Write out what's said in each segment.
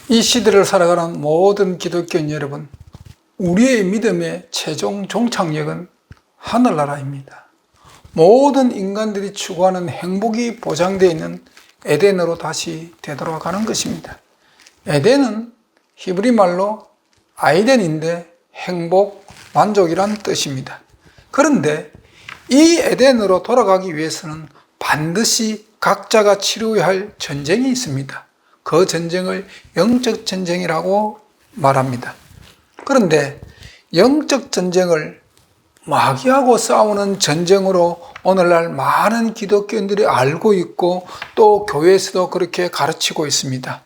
이 시대를 살아가는 모든 기독교인 여러분, 우리의 믿음의 최종 종착역은 하늘나라입니다. 모든 인간들이 추구하는 행복이 보장되어 있는 에덴으로 다시 되돌아가는 것입니다. 에덴은 히브리 말로 아이덴인데 행복, 만족이란 뜻입니다. 그런데 이 에덴으로 돌아가기 위해서는 반드시 각자가 치루어야 할 전쟁이 있습니다. 그 전쟁을 영적 전쟁이라고 말합니다. 그런데 영적 전쟁을 마귀하고 싸우는 전쟁으로 오늘날 많은 기독교인들이 알고 있고 또 교회에서도 그렇게 가르치고 있습니다.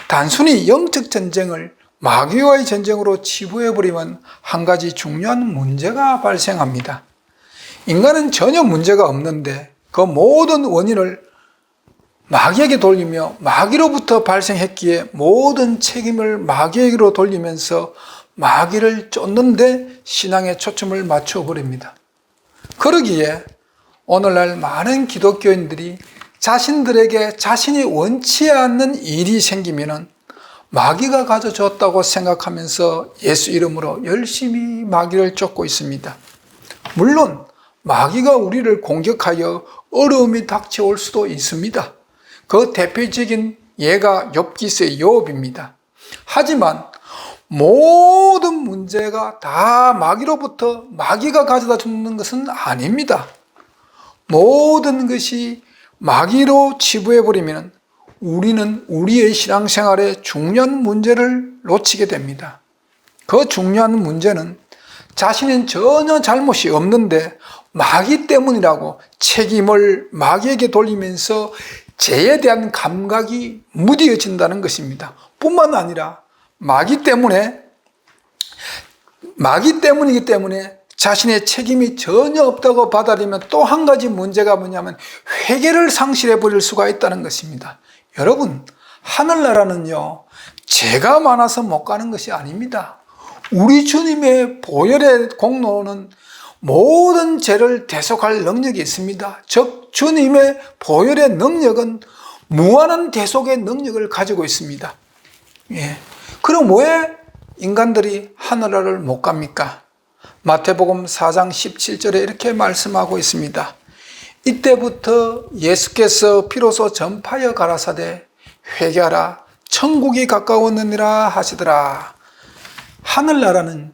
단순히 영적 전쟁을 마귀와의 전쟁으로 치부해버리면 한 가지 중요한 문제가 발생합니다. 인간은 전혀 문제가 없는데 그 모든 원인을 마귀에게 돌리며 마귀로부터 발생했기에 모든 책임을 마귀에게로 돌리면서 마귀를 쫓는데 신앙의 초점을 맞춰버립니다. 그러기에 오늘날 많은 기독교인들이 자신들에게 자신이 원치 않는 일이 생기면은 마귀가 가져줬다고 생각하면서 예수 이름으로 열심히 마귀를 쫓고 있습니다. 물론 마귀가 우리를 공격하여 어려움이 닥쳐올 수도 있습니다. 그 대표적인 예가 욥기서의 욥입니다. 하지만 모든 문제가 다 마귀로부터 마귀가 가져다 주는 것은 아닙니다. 모든 것이 마귀로 치부해버리면 우리는 우리의 신앙생활에 중요한 문제를 놓치게 됩니다. 그 중요한 문제는 자신은 전혀 잘못이 없는데 마귀 때문이라고 책임을 마귀에게 돌리면서 죄에 대한 감각이 무뎌진다는 것입니다. 뿐만 아니라 마귀 때문이기 때문에 자신의 책임이 전혀 없다고 받아들이면 또 한 가지 문제가 뭐냐면 회개를 상실해 버릴 수가 있다는 것입니다. 여러분, 하늘나라는요, 죄가 많아서 못 가는 것이 아닙니다. 우리 주님의 보혈의 공로는 모든 죄를 대속할 능력이 있습니다. 즉 주님의 보혈의 능력은 무한한 대속의 능력을 가지고 있습니다. 그럼 왜 인간들이 하늘나라를 못 갑니까? 마태복음 4장 17절에 이렇게 말씀하고 있습니다. 이때부터 예수께서 비로소 전파하여 가라사대 회개하라 천국이 가까웠느니라 하시더라. 하늘나라는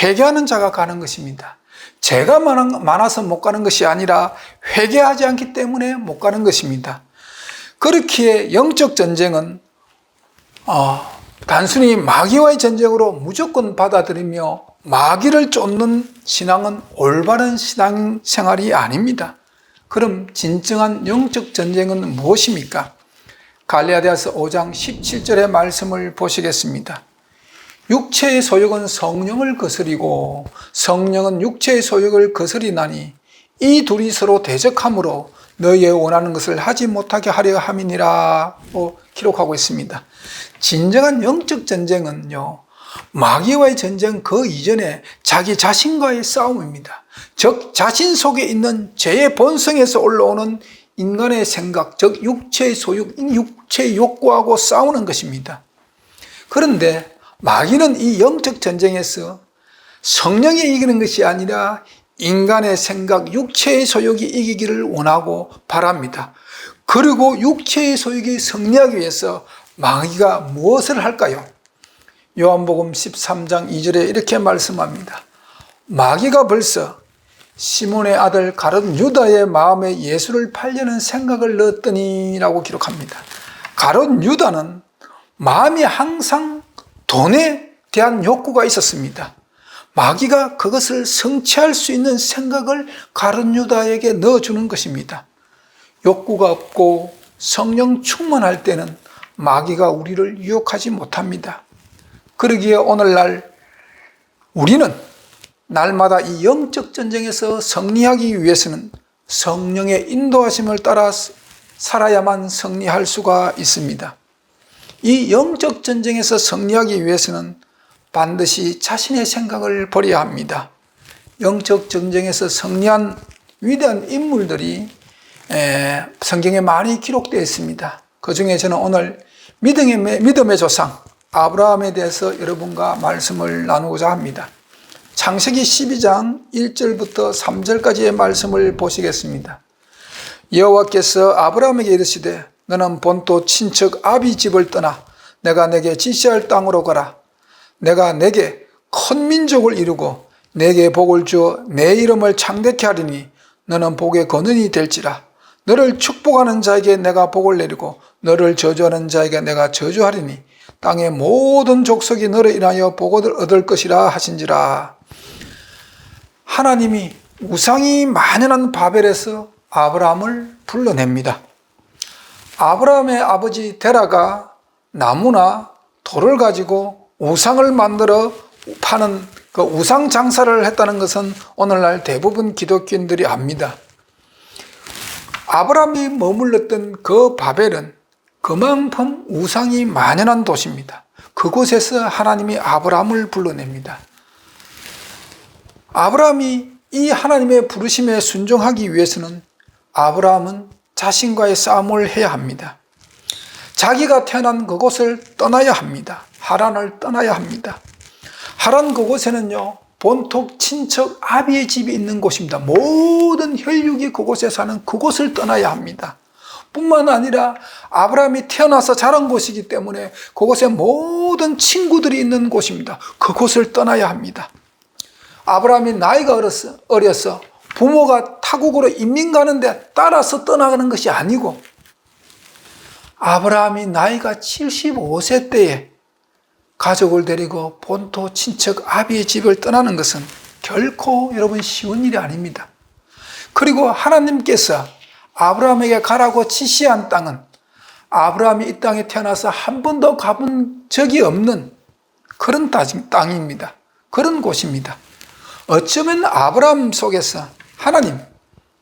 회개하는 자가 가는 것입니다. 죄가 많아서 못 가는 것이 아니라 회개하지 않기 때문에 못 가는 것입니다. 그렇기에 영적 전쟁은 단순히 마귀와의 전쟁으로 무조건 받아들이며 마귀를 쫓는 신앙은 올바른 신앙생활이 아닙니다. 그럼 진정한 영적 전쟁은 무엇입니까? 갈라디아서 5장 17절의 말씀을 보시겠습니다. 육체의 소욕은 성령을 거스리고 성령은 육체의 소욕을 거스리나니 이 둘이 서로 대적하므로 너희의 원하는 것을 하지 못하게 하려 함이니라고 기록하고 있습니다. 진정한 영적 전쟁은요, 마귀와의 전쟁 그 이전에 자기 자신과의 싸움입니다. 즉 자신 속에 있는 죄의 본성에서 올라오는 인간의 생각, 즉 육체의 소욕, 육체의 욕구하고 싸우는 것입니다. 그런데 마귀는 이 영적 전쟁에서 성령이 이기는 것이 아니라 인간의 생각, 육체의 소욕이 이기기를 원하고 바랍니다. 그리고 육체의 소욕이 승리하기 위해서 마귀가 무엇을 할까요? 요한복음 13장 2절에 이렇게 말씀합니다. 마귀가 벌써 시몬의 아들 가룟 유다의 마음에 예수를 팔려는 생각을 넣었더니 라고 기록합니다. 가룟 유다는 마음이 항상 돈에 대한 욕구가 있었습니다. 마귀가 그것을 성취할 수 있는 생각을 가룟 유다에게 넣어주는 것입니다. 욕구가 없고 성령 충만할 때는 마귀가 우리를 유혹하지 못합니다. 그러기에 오늘날 우리는 날마다 이 영적 전쟁에서 승리하기 위해서는 성령의 인도하심을 따라 살아야만 승리할 수가 있습니다. 이 영적 전쟁에서 승리하기 위해서는 반드시 자신의 생각을 버려야 합니다. 영적 전쟁에서 승리한 위대한 인물들이 성경에 많이 기록되어 있습니다. 그 중에 저는 오늘 믿음의 조상 아브라함에 대해서 여러분과 말씀을 나누고자 합니다. 창세기 12장 1절부터 3절까지의 말씀을 보시겠습니다. 여호와께서 아브라함에게 이르시되 너는 본토 친척 아비 집을 떠나 내가 내게 지시할 땅으로 가라. 내가 내게 큰 민족을 이루고 내게 복을 주어 내 이름을 창대케 하리니 너는 복의 근원이 될지라. 너를 축복하는 자에게 내가 복을 내리고 너를 저주하는 자에게 내가 저주하리니 땅의 모든 족속이 너를 인하여 복을 얻을 것이라 하신지라. 하나님이 우상이 만연한 바벨에서 아브라함을 불러냅니다. 아브라함의 아버지 데라가 나무나 돌을 가지고 우상을 만들어 파는 그 우상 장사를 했다는 것은 오늘날 대부분 기독교인들이 압니다. 아브라함이 머물렀던 그 바벨은 그만큼 우상이 만연한 도시입니다. 그곳에서 하나님이 아브라함을 불러냅니다. 아브라함이 이 하나님의 부르심에 순종하기 위해서는 아브라함은 자신과의 싸움을 해야 합니다. 자기가 태어난 그곳을 떠나야 합니다. 하란을 떠나야 합니다. 하란 그곳에는요, 본토 친척 아비의 집이 있는 곳입니다. 모든 혈육이 그곳에 사는 그곳을 떠나야 합니다. 뿐만 아니라 아브라함이 태어나서 자란 곳이기 때문에 그곳에 모든 친구들이 있는 곳입니다. 그곳을 떠나야 합니다. 아브라함이 나이가 어려서 부모가 타국으로 이민 가는데 따라서 떠나가는 것이 아니고 아브라함이 나이가 75세 때에 가족을 데리고 본토 친척 아비의 집을 떠나는 것은 결코 여러분 쉬운 일이 아닙니다. 그리고 하나님께서 아브라함에게 가라고 지시한 땅은 아브라함이 이 땅에 태어나서 한 번도 가본 적이 없는 그런 땅입니다. 그런 곳입니다. 어쩌면 아브라함 속에서 하나님,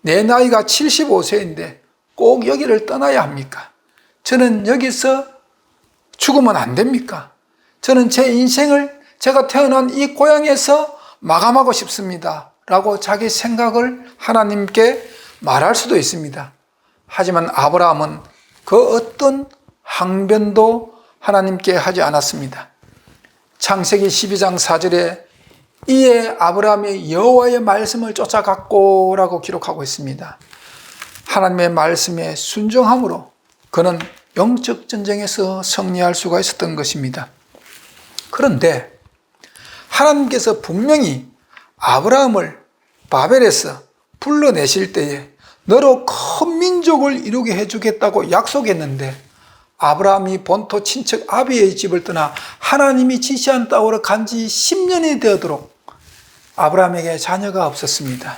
내 나이가 75세인데 꼭 여기를 떠나야 합니까? 저는 여기서 죽으면 안 됩니까? 저는 제 인생을 제가 태어난 이 고향에서 마감하고 싶습니다. 라고 자기 생각을 하나님께 말할 수도 있습니다. 하지만 아브라함은 그 어떤 항변도 하나님께 하지 않았습니다. 창세기 12장 4절에 이에 아브라함이 여호와의 말씀을 쫓아갔고 라고 기록하고 있습니다. 하나님의 말씀에 순종함으로 그는 영적 전쟁에서 승리할 수가 있었던 것입니다. 그런데 하나님께서 분명히 아브라함을 바벨에서 불러내실 때에 너로 큰 민족을 이루게 해주겠다고 약속했는데 아브라함이 본토 친척 아비의 집을 떠나 하나님이 지시한 땅으로 간 지 10년이 되도록 아브라함에게 자녀가 없었습니다.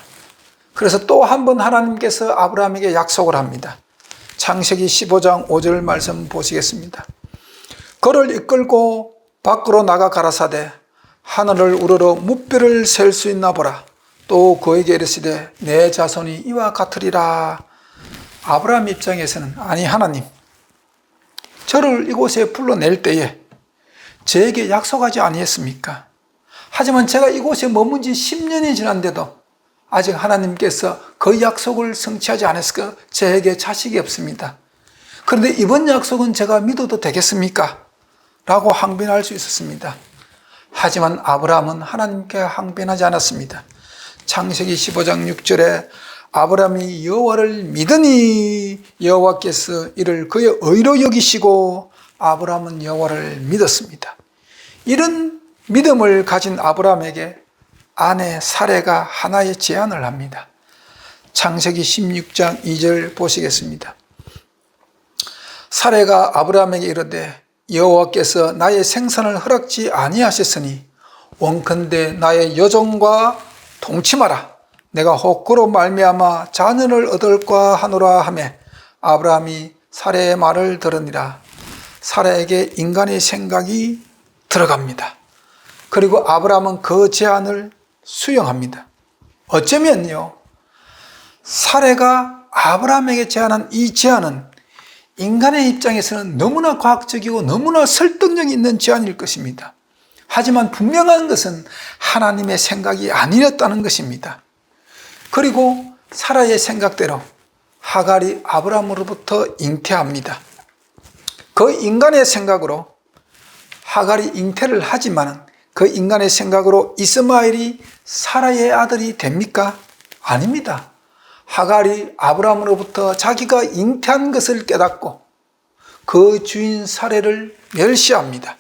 그래서 또 한 번 하나님께서 아브라함에게 약속을 합니다. 창세기 15장 5절 말씀 보시겠습니다. 그를 이끌고 밖으로 나가 가라사대 하늘을 우러러 무뼈를 셀 수 있나 보라. 또 그에게 이르시되 내 자손이 이와 같으리라. 아브라함 입장에서는 아니 하나님, 저를 이곳에 불러낼 때에 저에게 약속하지 아니했습니까? 하지만 제가 이곳에 머문 지 10년이 지났는데도 아직 하나님께서 그 약속을 성취하지 않았을까? 저에게 자식이 없습니다. 그런데 이번 약속은 제가 믿어도 되겠습니까? 라고 항변할 수 있었습니다. 하지만 아브라함은 하나님께 항변하지 않았습니다. 창세기 15장 6절에 아브라함이 여호와를 믿으니 여호와께서 이를 그의 의로 여기시고 아브라함은 여호와를 믿었습니다. 이런 믿음을 가진 아브라함에게 아내 사레가 하나의 제안을 합니다. 창세기 16장 2절 보시겠습니다. 사레가 아브라함에게 이르되 여호와께서 나의 생산을 허락지 아니하셨으니 원컨대 나의 여종과 동침하라. 내가 혹 그로 말미암아 자녀를 얻을까 하노라 하매 아브라함이 사레의 말을 들으니라. 사레에게 인간의 생각이 들어갑니다. 그리고 아브라함은 그 제안을 수용합니다. 어쩌면요, 사레가 아브라함에게 제안한 이 제안은 인간의 입장에서는 너무나 과학적이고 너무나 설득력이 있는 제안일 것입니다. 하지만 분명한 것은 하나님의 생각이 아니었다는 것입니다. 그리고 사라의 생각대로 하갈이 아브라함으로부터 잉태합니다. 그 인간의 생각으로 하갈이 잉태를 하지만 그 인간의 생각으로 이스마엘이 사라의 아들이 됩니까? 아닙니다. 하갈이 아브라함으로부터 자기가 잉태한 것을 깨닫고 그 주인 사라를 멸시합니다.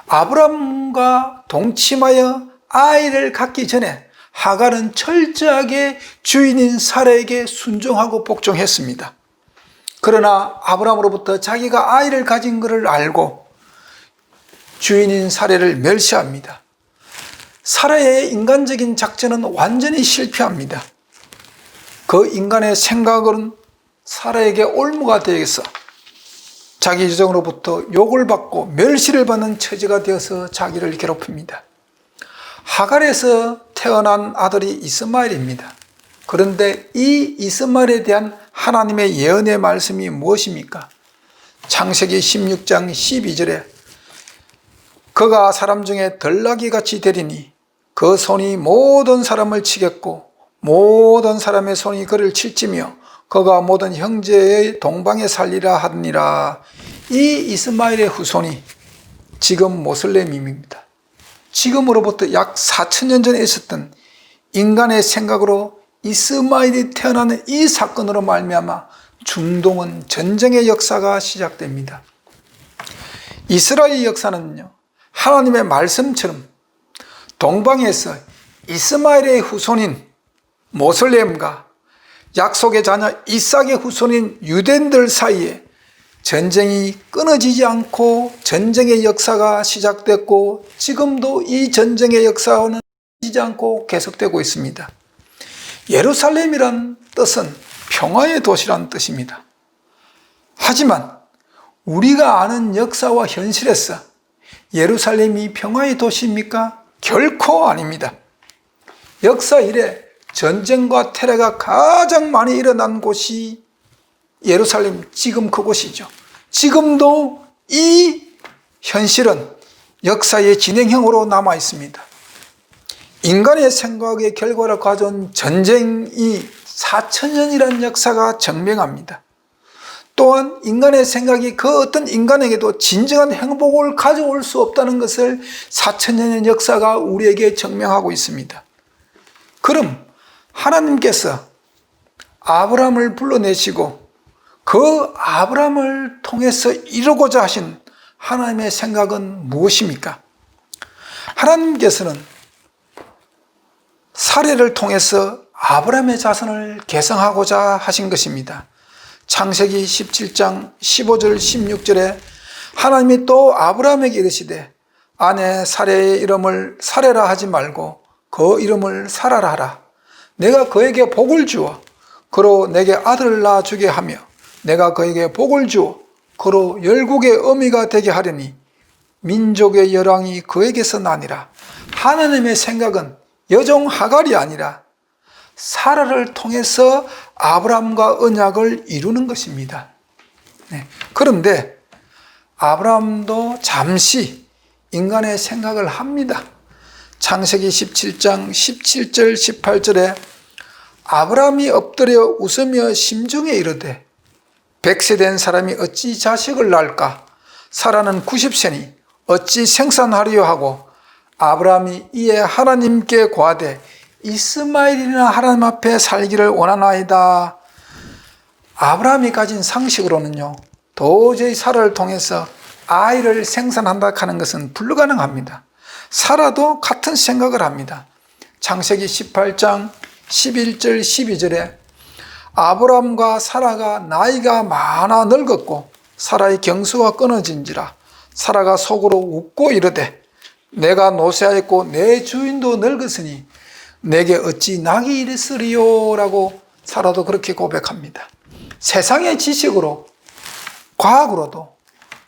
아브라함과 동침하여 아이를 갖기 전에 하갈은 철저하게 주인인 사라에게 순종하고 복종했습니다. 그러나 아브라함으로부터 자기가 아이를 가진 것을 알고 주인인 사라를 멸시합니다. 사라의 인간적인 작전은 완전히 실패합니다. 그 인간의 생각은 사라에게 올무가 되어서 자기 유정으로부터 욕을 받고 멸시를 받는 처지가 되어서 자기를 괴롭힙니다. 하갈에서 태어난 아들이 이스마엘입니다. 그런데 이 이스마엘에 대한 하나님의 예언의 말씀이 무엇입니까? 창세기 16장 12절에 그가 사람 중에 덜나귀같이 되리니 그 손이 모든 사람을 치겠고 모든 사람의 손이 그를 칠지며 그가 모든 형제의 동방에 살리라 하니라. 이 이스마엘의 후손이 지금 모슬렘입니다. 지금으로부터 약 4,000년 전에 있었던 인간의 생각으로 이스마엘이 태어나는 이 사건으로 말미암아 중동은 전쟁의 역사가 시작됩니다. 이스라엘 역사는요, 하나님의 말씀처럼 동방에서 이스마엘의 후손인 모슬렘과 약속의 자녀 이삭의 후손인 유대인들 사이에 전쟁이 끊어지지 않고 전쟁의 역사가 시작됐고 지금도 이 전쟁의 역사는 끊어지지 않고 계속되고 있습니다. 예루살렘이란 뜻은 평화의 도시란 뜻입니다. 하지만 우리가 아는 역사와 현실에서 예루살렘이 평화의 도시입니까? 결코 아닙니다. 역사 이래 전쟁과 테러가 가장 많이 일어난 곳이 예루살렘, 지금 그곳이죠. 지금도 이 현실은 역사의 진행형으로 남아 있습니다. 인간의 생각의 결과를 가져온 전쟁이 4,000년이라는 역사가 증명합니다. 또한 인간의 생각이 그 어떤 인간에게도 진정한 행복을 가져올 수 없다는 것을 4,000년의 역사가 우리에게 증명하고 있습니다. 그럼 하나님께서 아브라함을 불러내시고 그 아브라함을 통해서 이루고자 하신 하나님의 생각은 무엇입니까? 하나님께서는 사례를 통해서 아브라함의 자손을 계승하고자 하신 것입니다. 창세기 17장 15절 16절에 하나님이 또 아브라함에게 이르시되 아내 사레의 이름을 사레라 하지 말고 그 이름을 사라라 하라. 내가 그에게 복을 주어 그로 내게 아들을 낳아주게 하며 내가 그에게 복을 주어 그로 열국의 어미가 되게 하려니 민족의 열왕이 그에게서 나니라. 하나님의 생각은 여종 하갈이 아니라 사라를 통해서 아브라함과 언약을 이루는 것입니다. 그런데 아브라함도 잠시 인간의 생각을 합니다. 창세기 17장 17절 18절에 아브라함이 엎드려 웃으며 심중에 이르되 100세 된 사람이 어찌 자식을 낳을까? 사라는 90세니 어찌 생산하리요 하고 아브라함이 이에 하나님께 고하되 이스마엘이나 하나님 앞에 살기를 원하나이다. 아브라함이 가진 상식으로는요, 도저히 사라를 통해서 아이를 생산한다 하는 것은 불가능합니다. 사라도 같은 생각을 합니다. 창세기 18장 11절 12절에 아브라함과 사라가 나이가 많아 늙었고 사라의 경수가 끊어진지라 사라가 속으로 웃고 이르되 내가 노쇠하였고 내 주인도 늙었으니 내게 어찌 낙이 이르으리요 라고 사라도 그렇게 고백합니다. 세상의 지식으로 과학으로도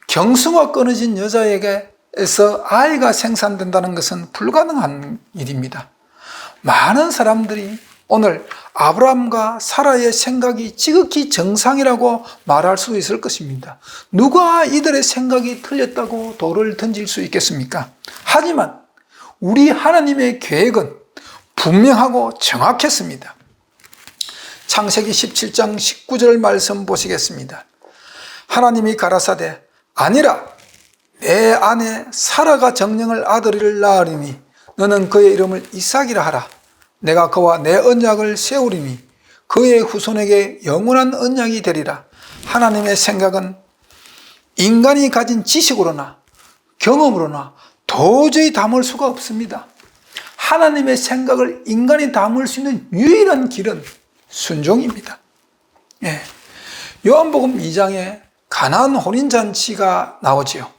경수가 끊어진 여자에게서 아이가 생산된다는 것은 불가능한 일입니다. 많은 사람들이 오늘 아브라함과 사라의 생각이 지극히 정상이라고 말할 수 있을 것입니다. 누가 이들의 생각이 틀렸다고 돌을 던질 수 있겠습니까? 하지만 우리 하나님의 계획은 분명하고 정확했습니다. 창세기 17장 19절 말씀 보시겠습니다. 하나님이 가라사대 아니라 내 아내 사라가 정령을 아들을 낳으리니 너는 그의 이름을 이삭이라 하라. 내가 그와 내 언약을 세우리니 그의 후손에게 영원한 언약이 되리라. 하나님의 생각은 인간이 가진 지식으로나 경험으로나 도저히 담을 수가 없습니다. 하나님의 생각을 인간이 담을 수 있는 유일한 길은 순종입니다. 예. 요한복음 2장에 가나안 혼인잔치가 나오지요.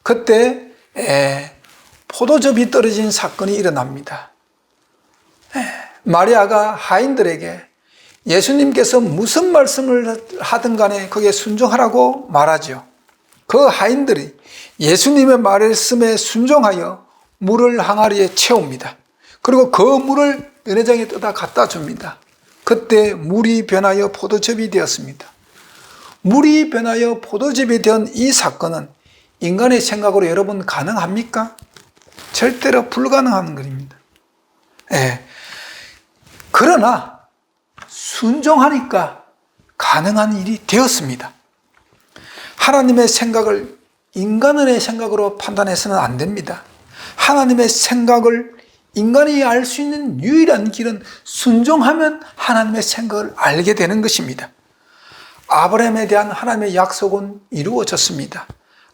그때 포도즙이 떨어진 사건이 일어납니다. 마리아가 하인들에게 예수님께서 무슨 말씀을 하든 간에 거기에 순종하라고 말하죠. 그 하인들이 예수님의 말씀에 순종하여 물을 항아리에 채웁니다. 그리고 그 물을 연회장에 떠다 갖다 줍니다. 그때 물이 변하여 포도즙이 되었습니다. 물이 변하여 포도즙이 된 이 사건은 인간의 생각으로 여러분 가능합니까? 절대로 불가능한 것입니다. 그러나 순종하니까 가능한 일이 되었습니다. 하나님의 생각을 인간의 생각으로 판단해서는 안 됩니다. 하나님의 생각을 인간이 알 수 있는 유일한 길은 순종하면 하나님의 생각을 알게 되는 것입니다. 아브라함에 대한 하나님의 약속은 이루어졌습니다.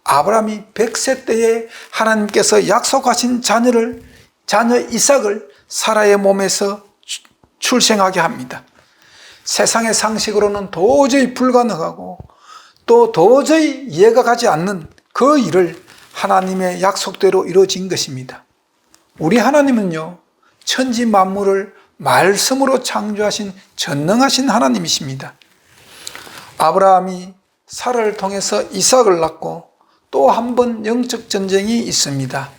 아브라함이 100세 때에 하나님께서 약속하신 자녀 이삭을 사라의 몸에서 출생하게 합니다. 세상의 상식으로는 도저히 불가능하고 또 도저히 이해가 가지 않는 그 일을 하나님의 약속대로 이루어진 것입니다. 우리 하나님은요, 천지 만물을 말씀으로 창조하신 전능하신 하나님이십니다. 아브라함이 사라를 통해서 이삭을 낳고 또 한 번 영적 전쟁이 있습니다.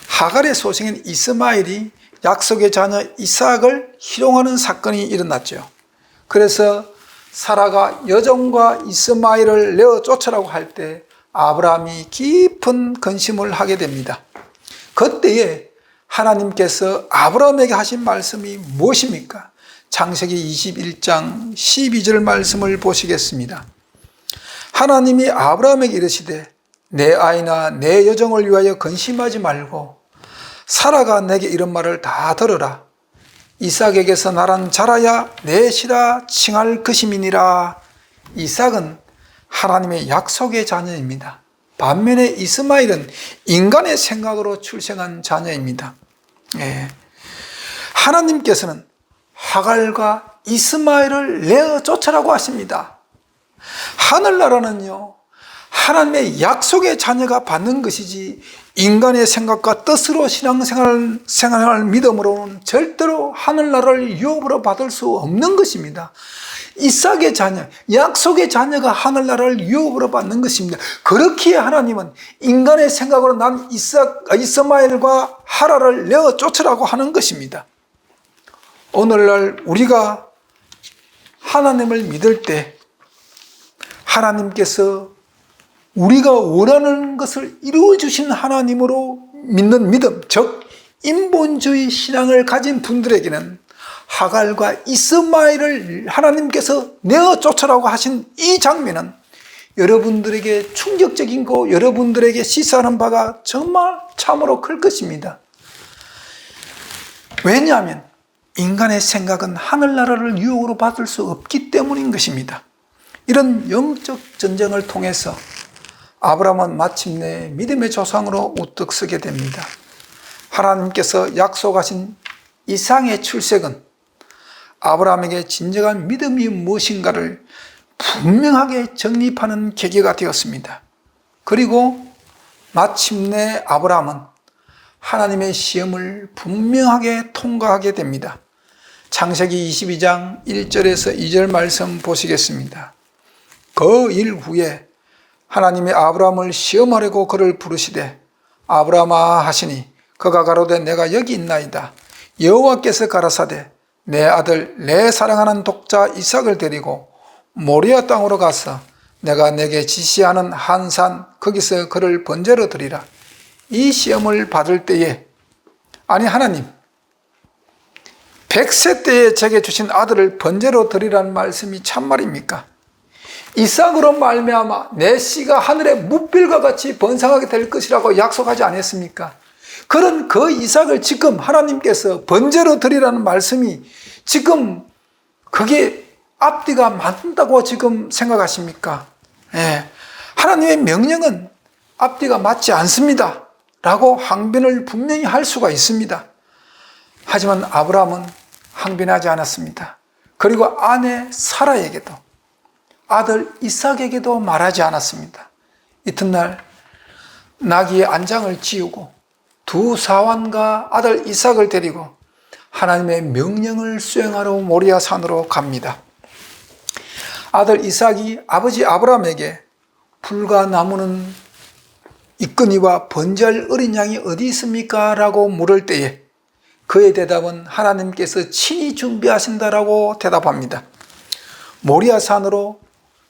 하갈의 소생인 이스마엘이 약속의 자녀 이삭을 희롱하는 사건이 일어났죠. 그래서 사라가 여종과 이스마엘을 내어 쫓으라고 할 때 아브라함이 깊은 근심을 하게 됩니다. 그때에 하나님께서 아브라함에게 하신 말씀이 무엇입니까? 창세기 21장 12절 말씀을 보시겠습니다. 하나님이 아브라함에게 이르시되 내 아이나 내 여종을 위하여 근심하지 말고 사라가 내게 이런 말을 다 들으라. 이삭에게서 나란 자라야 내 시라 칭할 것임이니라. 이삭은 하나님의 약속의 자녀입니다. 반면에 이스마엘은 인간의 생각으로 출생한 자녀입니다. 하나님께서는 하갈과 이스마엘을 내어 쫓으라고 하십니다. 하늘나라는요, 하나님의 약속의 자녀가 받는 것이지 인간의 생각과 뜻으로 신앙생활을 믿음으로는 절대로 하늘나라를 유업으로 받을 수 없는 것입니다. 이삭의 자녀, 약속의 자녀가 하늘나라를 유업으로 받는 것입니다. 그렇기에 하나님은 인간의 생각으로 난 이스마엘과 하라를 내어 쫓으라고 하는 것입니다. 오늘날 우리가 하나님을 믿을 때 하나님께서 우리가 원하는 것을 이루어주신 하나님으로 믿는 믿음, 즉 인본주의 신앙을 가진 분들에게는 하갈과 이스마엘을 하나님께서 내어 쫓으라고 하신 이 장면은 여러분들에게 충격적인 거, 여러분들에게 시사하는 바가 정말 참으로 클 것입니다. 왜냐하면 인간의 생각은 하늘나라를 유혹으로 받을 수 없기 때문인 것입니다. 이런 영적 전쟁을 통해서 아브라함은 마침내 믿음의 조상으로 우뚝 서게 됩니다. 하나님께서 약속하신 이삭의 출생은 아브라함에게 진정한 믿음이 무엇인가를 분명하게 정립하는 계기가 되었습니다. 그리고 마침내 아브라함은 하나님의 시험을 분명하게 통과하게 됩니다. 창세기 22장 1절에서 2절 말씀 보시겠습니다. 그 일 후에 하나님이 아브라함을 시험하려고 그를 부르시되 아브라함아 하시니 그가 가로되 내가 여기 있나이다. 여호와께서 가라사대 내 아들 내 사랑하는 독자 이삭을 데리고 모리아 땅으로 가서 내가 내게 지시하는 한 산 거기서 그를 번제로 드리라. 이 시험을 받을 때에 아니 하나님 100세 때에 제게 주신 아들을 번제로 드리라는 말씀이 참말입니까? 이삭으로 말미암아 내 씨가 하늘의 뭇별과 같이 번성하게 될 것이라고 약속하지 않았습니까? 그런 그 이삭을 지금 하나님께서 번제로 드리라는 말씀이 지금 그게 앞뒤가 맞는다고 지금 생각하십니까? 예. 하나님의 명령은 앞뒤가 맞지 않습니다 라고 항변을 분명히 할 수가 있습니다. 하지만 아브라함은 항변하지 않았습니다. 그리고 아내 사라에게도 아들 이삭에게도 말하지 않았습니다. 이튿날 나귀의 안장을 지우고 두 사환과 아들 이삭을 데리고 하나님의 명령을 수행하러 모리아 산으로 갑니다. 아들 이삭이 아버지 아브라함에게 불과 나무는 있거니와 번제할 어린 양이 어디 있습니까? 라고 물을 때에 그의 대답은 하나님께서 친히 준비하신다라고 대답합니다. 모리아 산으로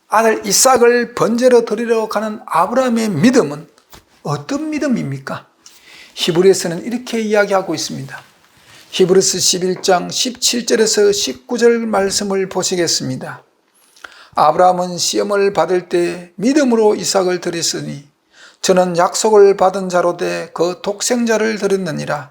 아들 이삭을 번제로 드리러 가는 아브라함의 믿음은 어떤 믿음입니까? 히브리서는 이렇게 이야기하고 있습니다. 히브리서 11장 17절에서 19절 말씀을 보시겠습니다. 아브라함은 시험을 받을 때 믿음으로 이삭을 드렸으니 저는 약속을 받은 자로되 그 독생자를 드렸느니라.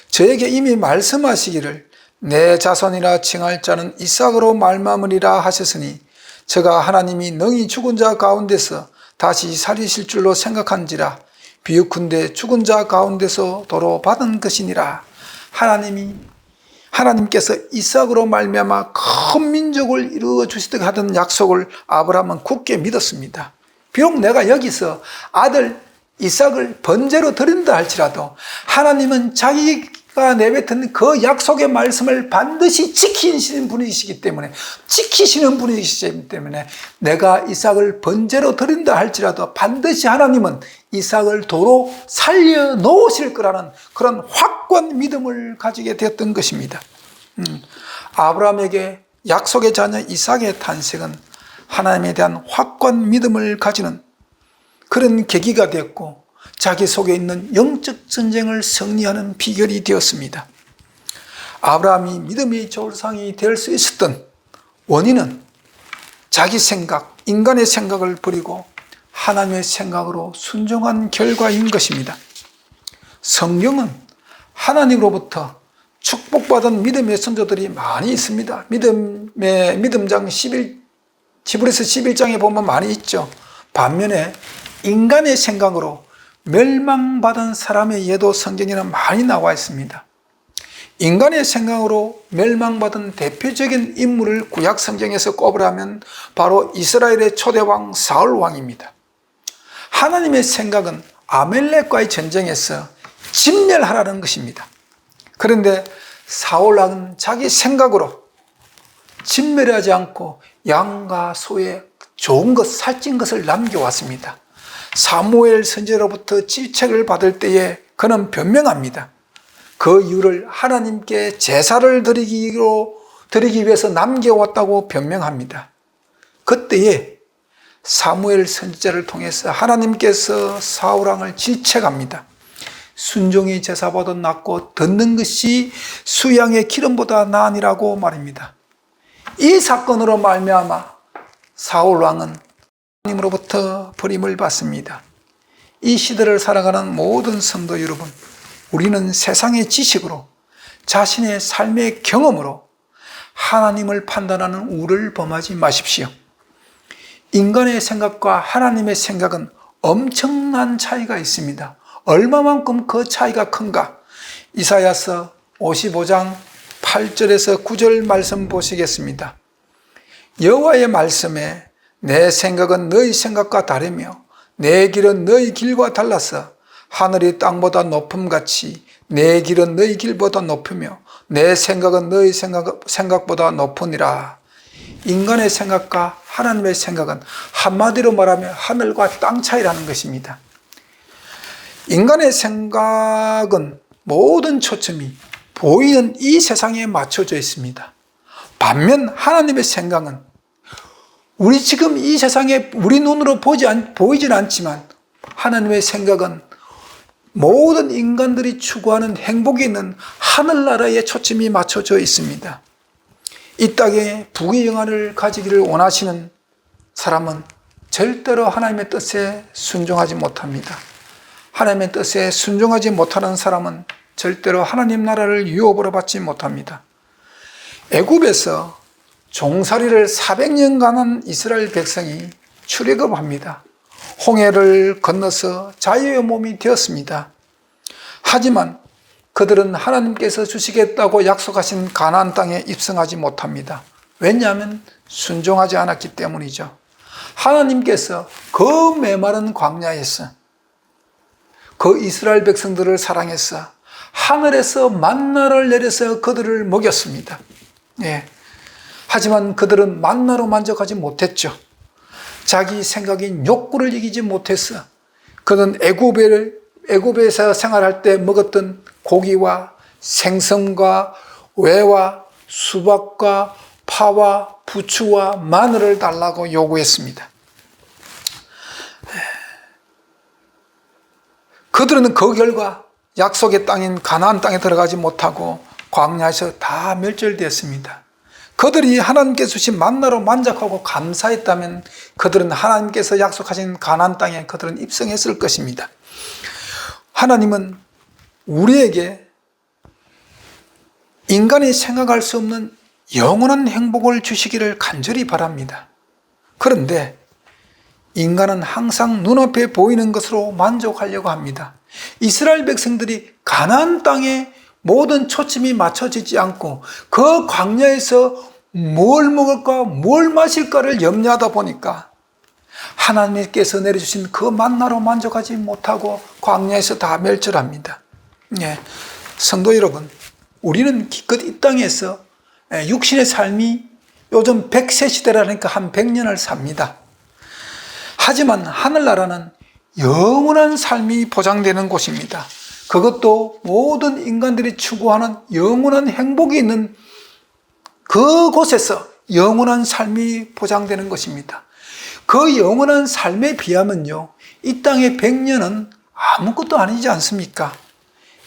저에게 이미 말씀하시기를 내 자손이라 칭할 자는 이삭으로 말미암으리라 하셨으니 저가 하나님이 능히 죽은 자 가운데서 다시 살리실 줄로 생각한지라. 비유컨대 죽은 자 가운데서 도로 받은 것이니라. 하나님께서 이삭으로 말미암아 큰 민족을 이루어 주시듯 하던 약속을 아브라함은 굳게 믿었습니다. 비록 내가 여기서 아들 이삭을 번제로 드린다 할지라도 하나님은 자기가 내뱉은 그 약속의 말씀을 반드시 지키시는 분이시기 때문에 내가 이삭을 번제로 드린다 할지라도 반드시 하나님은 이삭을 도로 살려 놓으실 거라는 그런 확고한 믿음을 가지게 되었던 것입니다. 아브라함에게 약속의 자녀 이삭의 탄생은 하나님에 대한 확고한 믿음을 가지는 그런 계기가 되었고 자기 속에 있는 영적 전쟁을 승리하는 비결이 되었습니다. 아브라함이 믿음의 조상이 될 수 있었던 원인은 자기 생각, 인간의 생각을 버리고 하나님의 생각으로 순종한 결과인 것입니다. 성경은 하나님으로부터 축복받은 믿음의 선조들이 많이 있습니다. 믿음장 11, 히브리서 11장에 보면 많이 있죠. 반면에 인간의 생각으로 멸망받은 사람의 예도 성경에는 많이 나와 있습니다. 인간의 생각으로 멸망받은 대표적인 인물을 구약 성경에서 꼽으라면 바로 이스라엘의 초대왕 사울 왕입니다. 하나님의 생각은 아멜렉과의 전쟁에서 진멸하라는 것입니다. 그런데 사울 왕은 자기 생각으로 진멸하지 않고 양과 소의 좋은 것, 살찐 것을 남겨왔습니다. 사무엘 선지자로부터 질책을 받을 때에 그는 변명합니다. 그 이유를 하나님께 제사를 드리기 위해서 남겨왔다고 변명합니다. 그때에 사무엘 선지자를 통해서 하나님께서 사울 왕을 질책합니다. 순종이 제사보다 낫고 듣는 것이 수양의 기름보다 나으니라고 말입니다. 이 사건으로 말미암아 사울 왕은 하나님으로부터 버림을 받습니다. 이 시대를 살아가는 모든 성도 여러분, 우리는 세상의 지식으로 자신의 삶의 경험으로 하나님을 판단하는 우를 범하지 마십시오. 인간의 생각과 하나님의 생각은 엄청난 차이가 있습니다. 얼마만큼 그 차이가 큰가? 이사야서 55장 8절에서 9절 말씀 보시겠습니다. 여호와의 말씀에 내 생각은 너희 생각과 다르며 내 길은 너희 길과 달라서 하늘이 땅보다 높음같이 내 길은 너희 길보다 높으며 내 생각은 너희 생각보다 높으니라. 인간의 생각과 하나님의 생각은 한마디로 말하면 하늘과 땅 차이라는 것입니다. 인간의 생각은 모든 초점이 보이는 이 세상에 맞춰져 있습니다. 반면 하나님의 생각은 우리 지금 이 세상에 우리 눈으로 보이진 않지만 하나님의 생각은 모든 인간들이 추구하는 행복이 있는 하늘나라에 초점이 맞춰져 있습니다. 이 땅에 부귀영화를 가지기를 원하시는 사람은 절대로 하나님의 뜻에 순종하지 못합니다. 하나님의 뜻에 순종하지 못하는 사람은 절대로 하나님 나라를 유업으로 받지 못합니다. 애굽에서 종살이를 400년간 한 이스라엘 백성이 출애굽합니다. 홍해를 건너서 자유의 몸이 되었습니다. 하지만 그들은 하나님께서 주시겠다고 약속하신 가나안 땅에 입성하지 못합니다. 왜냐하면 순종하지 않았기 때문이죠. 하나님께서 그 메마른 광야에서 그 이스라엘 백성들을 사랑해서 하늘에서 만나를 내려서 그들을 먹였습니다. 예. 하지만 그들은 만나로 만족하지 못했죠. 자기 생각인 욕구를 이기지 못해서 그는 애굽에서 생활할 때 먹었던 고기와 생선과 외와 수박과 파와 부추와 마늘을 달라고 요구했습니다. 그들은 그 결과 약속의 땅인 가나안 땅에 들어가지 못하고 광야에서 다 멸절되었습니다. 그들이 하나님께서 주신 만나로 만족하고 감사했다면 그들은 하나님께서 약속하신 가나안 땅에 그들은 입성했을 것입니다. 하나님은 우리에게 인간이 생각할 수 없는 영원한 행복을 주시기를 간절히 바랍니다. 그런데 인간은 항상 눈앞에 보이는 것으로 만족하려고 합니다. 이스라엘 백성들이 가나안 땅에 모든 초점이 맞춰지지 않고 그 광야에서 뭘 먹을까 뭘 마실까를 염려하다 보니까 하나님께서 내려주신 그 만나로 만족하지 못하고 광야에서 다 멸절합니다. 예. 성도 여러분, 우리는 기껏 이 땅에서 육신의 삶이 요즘 100세 시대라니까 한 100년을 삽니다. 하지만 하늘나라는 영원한 삶이 보장되는 곳입니다. 그것도 모든 인간들이 추구하는 영원한 행복이 있는 그곳에서 영원한 삶이 보장되는 것입니다. 그 영원한 삶에 비하면요, 이 땅의 100년은 아무것도 아니지 않습니까?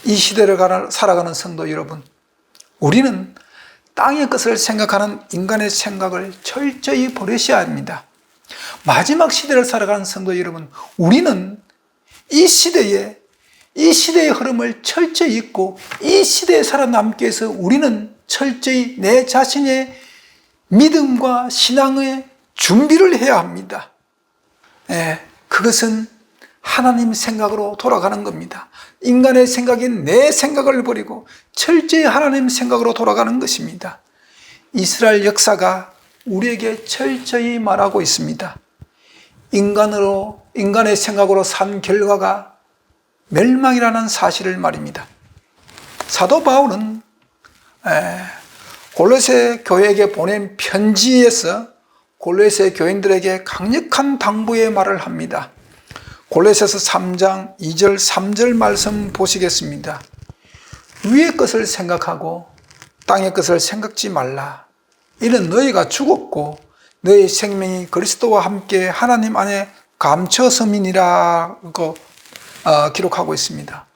이 시대를 살아가는 성도 여러분, 우리는 땅의 것을 생각하는 인간의 생각을 철저히 버리셔야 합니다. 마지막 시대를 살아가는 성도 여러분, 우리는 이 시대의 흐름을 철저히 읽고 이 시대에 살아남기 위해서 우리는 철저히 내 자신의 믿음과 신앙의 준비를 해야 합니다. 그것은 하나님 생각으로 돌아가는 겁니다. 인간의 생각인 내 생각을 버리고 철저히 하나님 생각으로 돌아가는 것입니다. 이스라엘 역사가 우리에게 철저히 말하고 있습니다. 인간의 생각으로 산 결과가 멸망이라는 사실을 말입니다. 사도 바울은 골로새 교회에게 보낸 편지에서 골로새 교인들에게 강력한 당부의 말을 합니다. 골로새서 3장 2절 3절 말씀 보시겠습니다. 위의 것을 생각하고 땅의 것을 생각지 말라. 이는 너희가 죽었고 너희 생명이 그리스도와 함께 하나님 안에 감춰섬이니라고 기록하고 있습니다.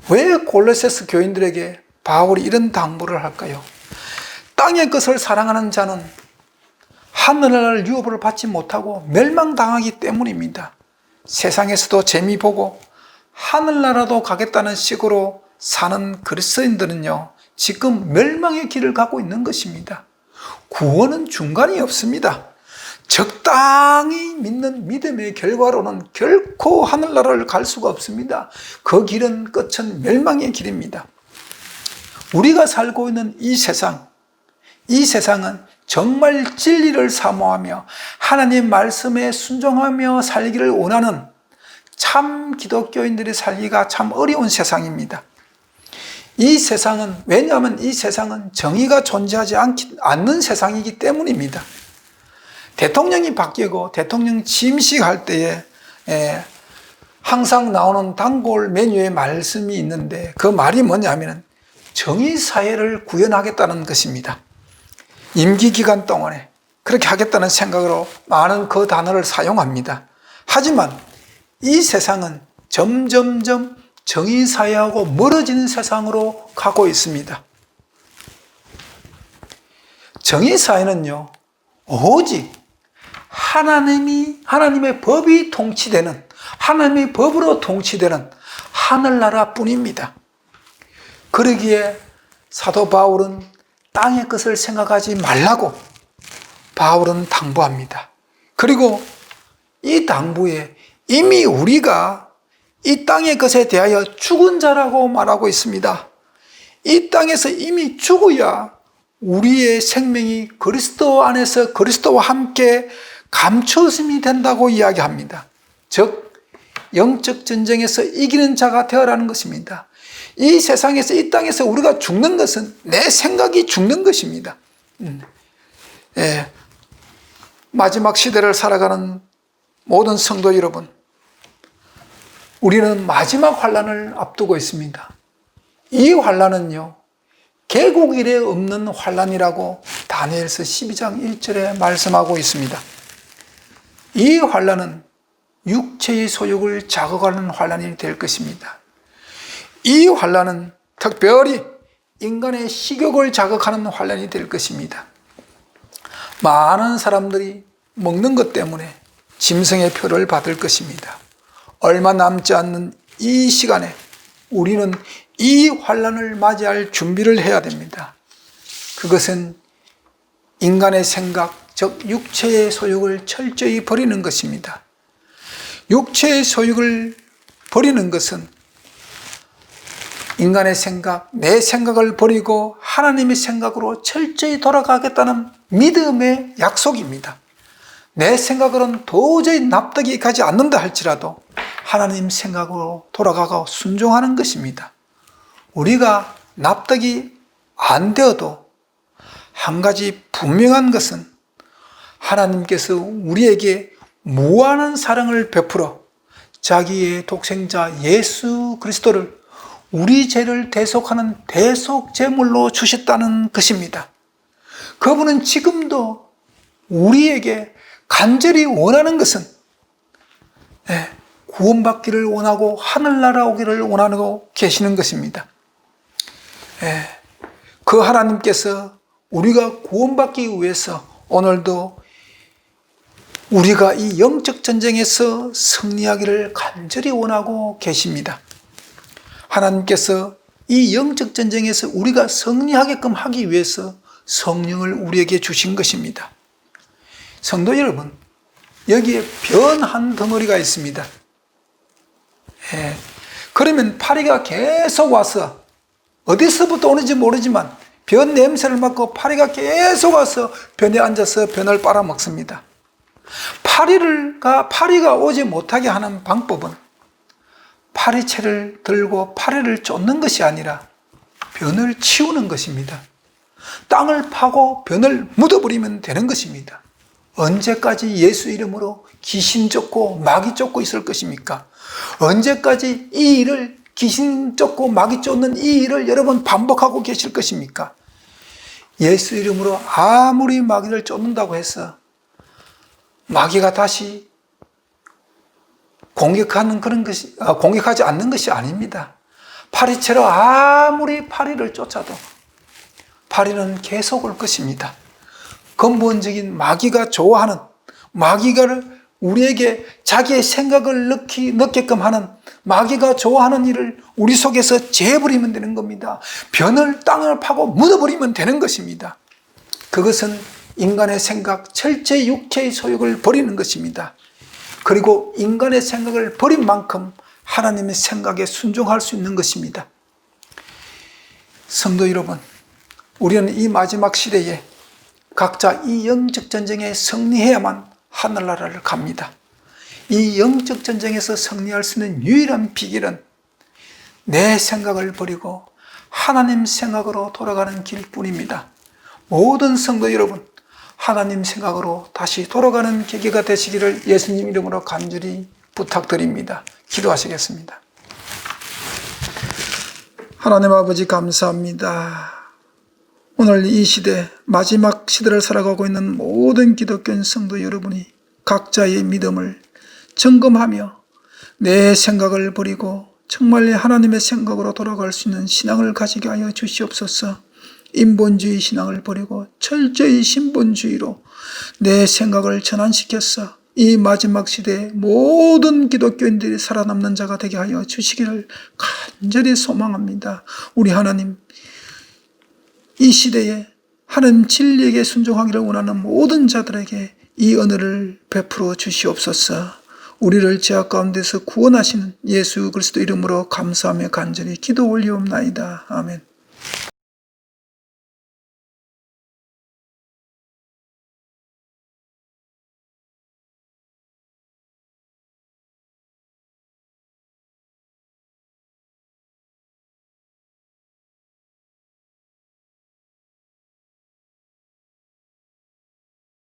왜 골로새서 교인들에게 바울이 이런 당부를 할까요? 땅의 것을 사랑하는 자는 하늘나라를 유업을 받지 못하고 멸망당하기 때문입니다. 세상에서도 재미 보고 하늘나라도 가겠다는 식으로 사는 그리스도인들은요, 지금 멸망의 길을 가고 있는 것입니다. 구원은 중간이 없습니다. 적당히 믿는 믿음의 결과로는 결코 하늘나라를 갈 수가 없습니다. 그 길은 끝은 멸망의 길입니다. 우리가 살고 있는 이 세상은 정말 진리를 사모하며 하나님 말씀에 순종하며 살기를 원하는 참 기독교인들이 살기가 참 어려운 세상입니다. 이 세상은, 왜냐하면 이 세상은 정의가 존재하지 않는 세상이기 때문입니다. 대통령이 바뀌고 대통령 취임식할 때에 항상 나오는 단골 메뉴의 말씀이 있는데 그 말이 뭐냐면 정의사회를 구현하겠다는 것입니다. 임기 기간 동안에 그렇게 하겠다는 생각으로 많은 그 단어를 사용합니다. 하지만 이 세상은 점점점 정의사회하고 멀어지는 세상으로 가고 있습니다. 정의사회는요, 오직 하나님의 법이 통치되는, 하나님의 법으로 통치되는 하늘나라 뿐입니다. 그러기에 사도 바울은 땅의 것을 생각하지 말라고 바울은 당부합니다. 그리고 이 당부에 이미 우리가 이 땅의 것에 대하여 죽은 자라고 말하고 있습니다. 이 땅에서 이미 죽어야 우리의 생명이 그리스도 안에서 그리스도와 함께 감추어짐이 된다고 이야기합니다. 즉 영적 전쟁에서 이기는 자가 되어라는 것입니다. 이 세상에서, 이 땅에서 우리가 죽는 것은 내 생각이 죽는 것입니다. 마지막 시대를 살아가는 모든 성도 여러분, 우리는 마지막 환난을 앞두고 있습니다. 이 환난은요, 개국 이래 없는 환난이라고 다니엘서 12장 1절에 말씀하고 있습니다. 이 환난은 육체의 소욕을 자극하는 환난이 될 것입니다. 이 환난은 특별히 인간의 식욕을 자극하는 환난이 될 것입니다. 많은 사람들이 먹는 것 때문에 짐승의 표를 받을 것입니다. 얼마 남지 않는 이 시간에 우리는 이 환난을 맞이할 준비를 해야 됩니다. 그것은 인간의 생각, 즉 육체의 소욕을 철저히 버리는 것입니다. 육체의 소욕을 버리는 것은 인간의 생각, 내 생각을 버리고 하나님의 생각으로 철저히 돌아가겠다는 믿음의 약속입니다. 내 생각으로는 도저히 납득이 가지 않는다 할지라도 하나님 생각으로 돌아가고 순종하는 것입니다. 우리가 납득이 안 되어도 한 가지 분명한 것은 하나님께서 우리에게 무한한 사랑을 베풀어 자기의 독생자 예수 그리스도를 우리 죄를 대속하는 대속제물로 주셨다는 것입니다. 그분은 지금도 우리에게 간절히 원하는 것은 구원받기를 원하고 하늘나라 오기를 원하고 계시는 것입니다. 그 하나님께서 우리가 구원받기 위해서 오늘도 우리가 이 영적 전쟁에서 승리하기를 간절히 원하고 계십니다. 하나님께서 이 영적 전쟁에서 우리가 승리하게끔 하기 위해서 성령을 우리에게 주신 것입니다. 성도 여러분, 여기에 변 한 덩어리가 있습니다. 그러면 파리가 계속 와서 어디서부터 오는지 모르지만 변 냄새를 맡고 파리가 계속 와서 변에 앉아서 변을 빨아먹습니다. 파리가 오지 못하게 하는 방법은 파리채를 들고 파리를 쫓는 것이 아니라 변을 치우는 것입니다. 땅을 파고 변을 묻어버리면 되는 것입니다. 언제까지 예수 이름으로 귀신 쫓고 마귀 쫓고 있을 것입니까? 언제까지 이 일을, 귀신 쫓고 마귀 쫓는 이 일을 여러분 반복하고 계실 것입니까? 예수 이름으로 아무리 마귀를 쫓는다고 해서 마귀가 다시 공격하지 않는 것이 아닙니다. 파리채로 아무리 파리를 쫓아도 파리는 계속 올 것입니다. 근본적인 마귀가 좋아하는, 마귀가 우리에게 자기의 생각을 넣게끔 하는, 마귀가 좋아하는 일을 우리 속에서 재버리면 되는 겁니다. 변을 땅을 파고 묻어버리면 되는 것입니다. 그것은 인간의 생각, 철저히 육체의 소욕을 버리는 것입니다. 그리고 인간의 생각을 버린 만큼 하나님의 생각에 순종할 수 있는 것입니다. 성도 여러분, 우리는 이 마지막 시대에 각자 이 영적 전쟁에 승리해야만 하늘나라를 갑니다. 이 영적 전쟁에서 승리할 수 있는 유일한 비결은 내 생각을 버리고 하나님 생각으로 돌아가는 길뿐입니다. 모든 성도 여러분, 하나님 생각으로 다시 돌아가는 계기가 되시기를 예수님 이름으로 간절히 부탁드립니다. 기도하시겠습니다. 하나님 아버지 감사합니다. 오늘 이 시대, 마지막 시대를 살아가고 있는 모든 기독교 성도 여러분이 각자의 믿음을 점검하며 내 생각을 버리고 정말 하나님의 생각으로 돌아갈 수 있는 신앙을 가지게 하여 주시옵소서. 인본주의 신앙을 버리고 철저히 신본주의로 내 생각을 전환시켰어. 이 마지막 시대에 모든 기독교인들이 살아남는 자가 되게 하여 주시기를 간절히 소망합니다. 우리 하나님, 이 시대에 하나님 진리에게 순종하기를 원하는 모든 자들에게 이 은혜를 베풀어 주시옵소서. 우리를 죄악 가운데서 구원하시는 예수 그리스도 이름으로 감사하며 간절히 기도 올리옵나이다. 아멘.